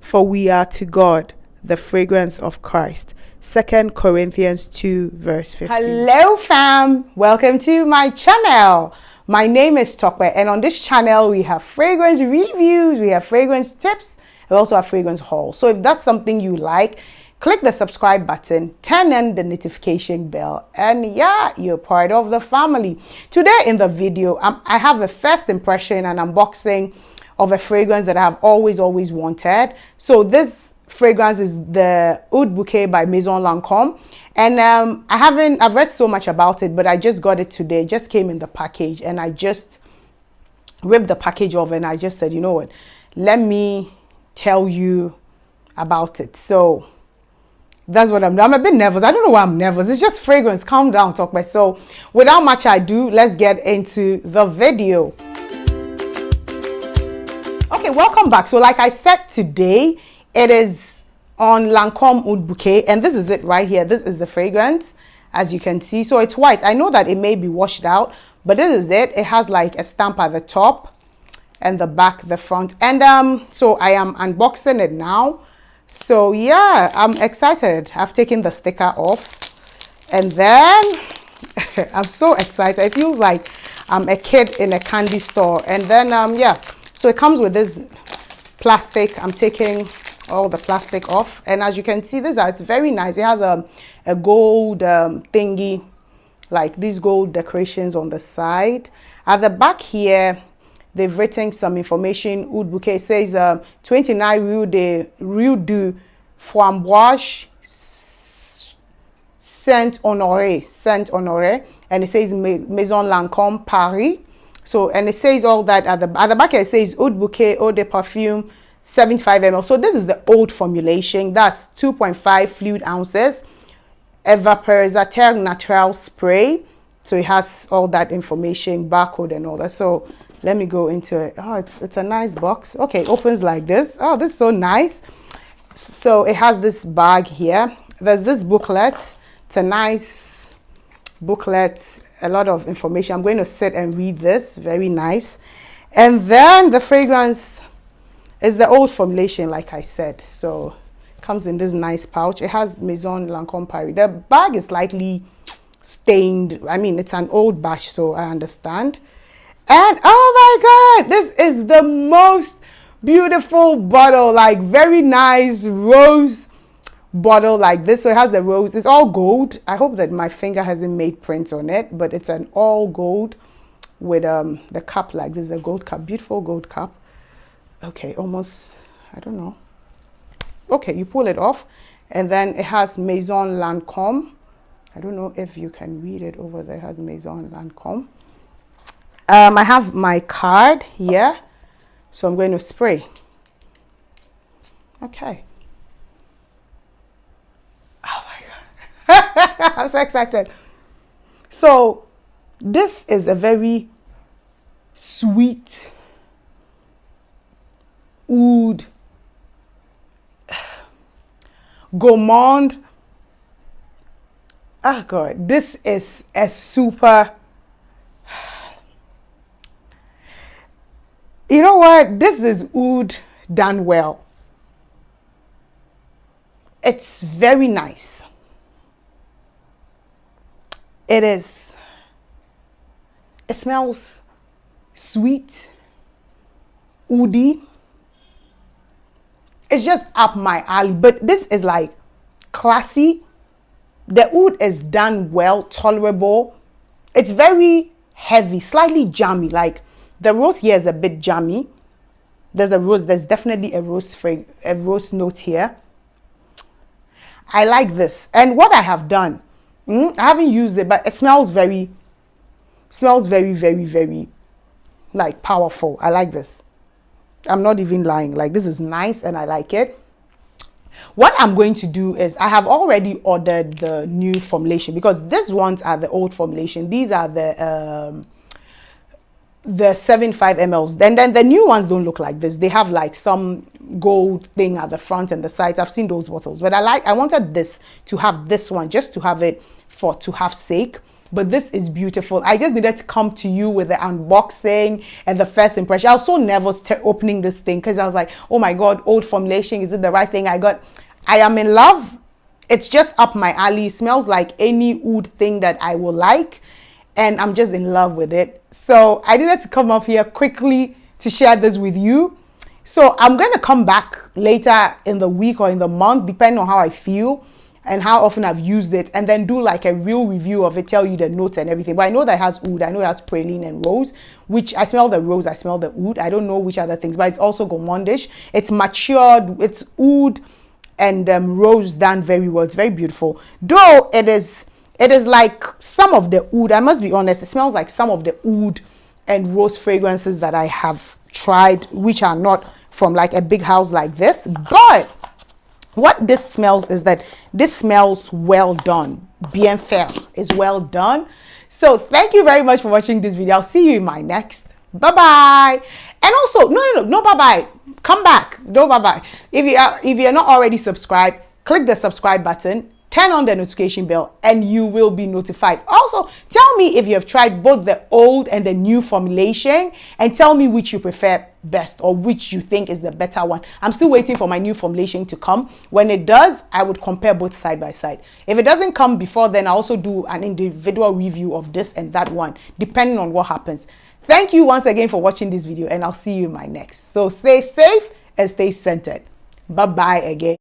For we are to God the fragrance of Christ. 2 Corinthians 2 verse 15. Hello fam, welcome to my channel. My name is Tope, and on this channel we have fragrance reviews, we have fragrance tips, we also have fragrance hauls. So if that's something you like, click the subscribe button, turn on the notification bell, and yeah, you're part of the family. Today in the video, I have a first impression and unboxing of a fragrance that I have always wanted. So this fragrance is the Oud Bouquet by Maison Lancôme, and I've read so much about it, but I just got it today. It just came in the package, and I just ripped the package off, and I just said, you know what, let me tell you about it. So that's what I'm doing. I'm a bit nervous. I don't know why I'm nervous. It's just fragrance. Calm down, talk by. So without much ado, let's get into the video. Okay, welcome back. So like I said, today it is on Lancôme Oud Bouquet, and this is it right here. This is the fragrance, as you can see. So it's white. I know that it may be washed out, but this is it. It has like a stamp at the top and the back, the front, and so I am unboxing it now. So yeah, I'm excited. I've taken the sticker off, and then I'm so excited. It feels like I'm a kid in a candy store. And then yeah, so it comes with this plastic. I'm taking all the plastic off, and as you can see, it's very nice. It has a gold thingy, like these gold decorations on the side. At the back here, they've written some information. Oud Bouquet says 29 Rue du Framboise Saint Honoré, and it says Maison Lancôme Paris. So, and it says all that at the back. It says Oud Bouquet Eau de Perfume 75 ml. So this is the old formulation. That's 2.5 fluid ounces. Vaporisateur Natural Spray. So it has all that information, barcode and all that. So let me go into it. Oh, it's a nice box. Okay, it opens like this. Oh, this is so nice. So it has this bag here. There's this booklet. It's a nice booklet, a lot of information. I'm going to sit and read this. Very nice. And then the fragrance is the old formulation, like I said. So it comes in this nice pouch. It has Maison Lancôme Paris. The bag is slightly stained. I mean, it's an old batch, so I understand. And oh my god, this is the most beautiful bottle, like very nice rose bottle like this. So it has the rose. It's all gold. I hope that my finger hasn't made prints on it, but it's an all gold with the cup like this, a gold cup, beautiful gold cup. Okay, almost, I don't know. Okay, you pull it off, and then it has Maison Lancôme. I don't know if you can read it over there. It has Maison Lancôme. I have my card here, so I'm going to spray. Okay. Oh my god. I'm so excited. So this is a very sweet oud, gourmand. Oh god, this is a super, you know what, this is oud done well. It's very nice. It smells sweet, oudy. It's just up my alley, but this is like classy. The oud is done well, tolerable. It's very heavy, slightly jammy. Like the rose here is a bit jammy. There's definitely a rose note here. I like this. And what I have done, I haven't used it, but it smells very like powerful. I like this. I'm not even lying. Like, this is nice and I like it. What I'm going to do is I have already ordered the new formulation, because these ones are the old formulation. These are the 75 mls. Then the new ones don't look like this. They have like some gold thing at the front and the sides. I've seen those bottles, but I wanted this to have this one, just to have it to have sake. but this is beautiful. I just needed to come to you with the unboxing and the first impression. I was so nervous opening this thing because I was like, oh my God, old formulation, is it the right thing I got? I am in love. It's just up my alley. It smells like any oud thing that I will like, and I'm just in love with it. So I needed to come up here quickly to share this with you. So I'm going to come back later in the week or in the month, depending on how I feel and how often I've used it, and then do like a real review of it, tell you the notes and everything. But I know that it has oud, I know it has praline and rose, which I smell the rose, I smell the oud. I don't know which other things, but it's also gourmandish. It's matured, it's oud and rose done very well. It's very beautiful. Though it is like some of the oud, I must be honest, it smells like some of the oud and rose fragrances that I have tried, which are not from like a big house like this. But what this smells is that this smells well done. Bien fait is well done. So thank you very much for watching this video. I'll see you in my next. Bye bye. And also, no bye bye. Come back. No bye bye. If you're not already subscribed, click the subscribe button. Turn on the notification bell and you will be notified. Also, tell me if you have tried both the old and the new formulation, and tell me which you prefer best or which you think is the better one. I'm still waiting for my new formulation to come. When it does, I would compare both side by side. If it doesn't come before then, I'll also do an individual review of this and that one, depending on what happens. Thank you once again for watching this video, and I'll see you in my next. So stay safe and stay centered. Bye bye again.